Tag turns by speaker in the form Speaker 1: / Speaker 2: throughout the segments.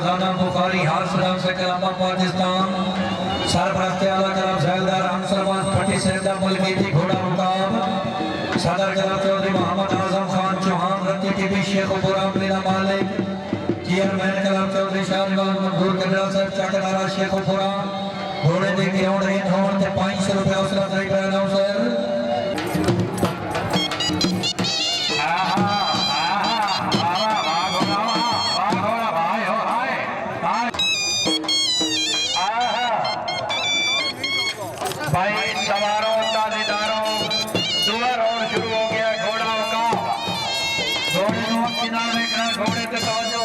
Speaker 1: खजाना बुखारी हार सलाम से कलामा पाकिस्तान सरपरस्त आला कलाम जैलदार हमसरवाज पट्टी सरदा मुल्की थी घोड़ा मुकाम सदर कलाम चौधरी मोहम्मद आजम खान चौहान रत्ती टीवी शेखपुरा मीना मालिक चेयरमैन कलाम चौधरी शाहनवाज मंजूर कजरा साहब चकनारा शेखपुरा घोड़े के ग्राउंड रेंज होने ते 500 रुपया उसला तरीका अनाउंसर
Speaker 2: भाई सवारों ताज़ेदारों दूसरा राउंड शुरू हो गया घोड़ों का घोड़े को किनारे कर घोड़े पे पहुंचो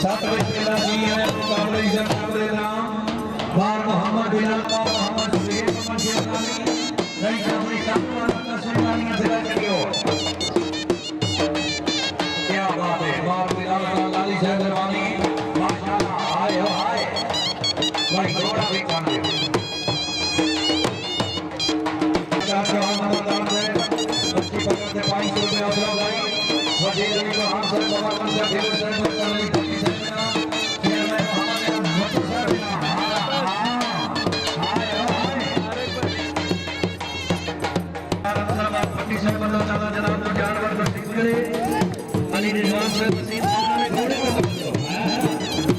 Speaker 1: छात्र है मुकाबले इधर मुकाबले नाम बार मोहम्मद बिलाल बार मोहम्मद सुहेल मोहम्मद शेरवानी नई शादी शादी का सुल्तानी जिला की ओर क्या बात है बार बिलाल का लाली शेरवानी माशाल्लाह हाय हो हाय भाई घोड़ा भी कांडे चार जवान नंबरदार है बच्ची पकड़ से 500 रुपए अफसर भाई वजीर अली को हम सब बाबा मंदिर देवर सर को करने की सेना चेयरमैन हमारे मोटर सर पट्टी से बंदा चला जनाब तो जानवर को ठीक करे अली रिजवान से तसीम सामने घोड़े को पकड़ो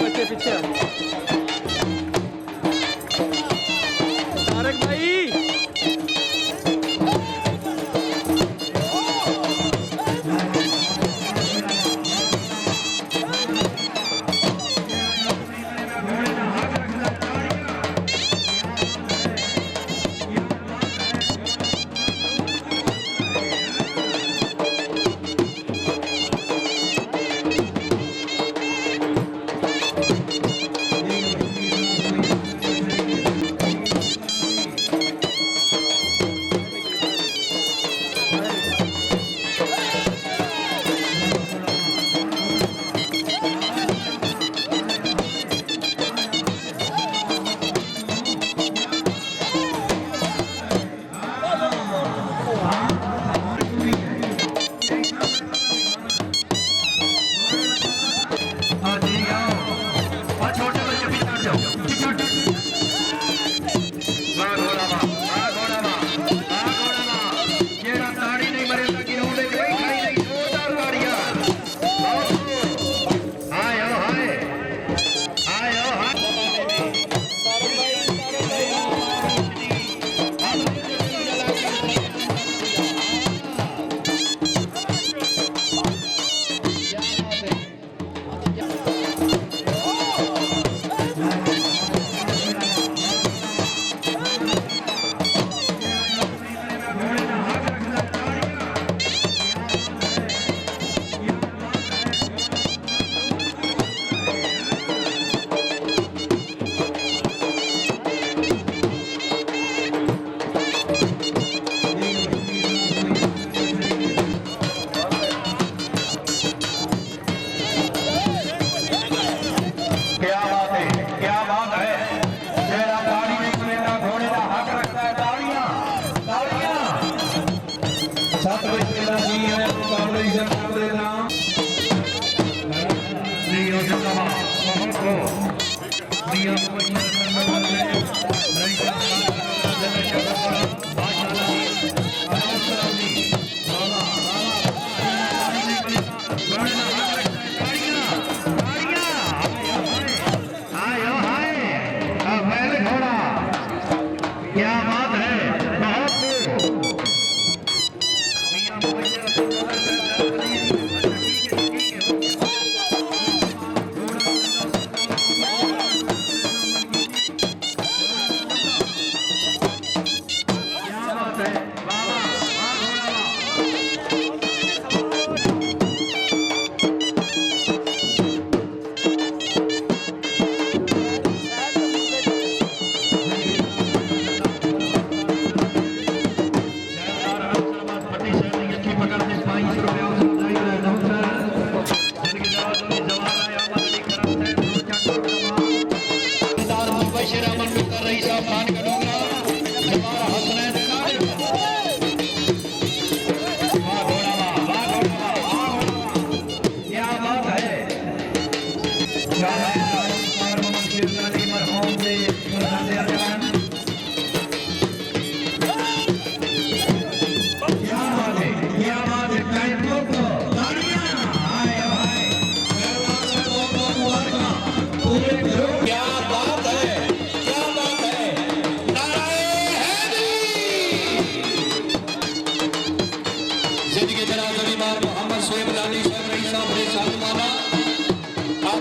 Speaker 3: बच्चे पीछे तारक भाई
Speaker 1: Rio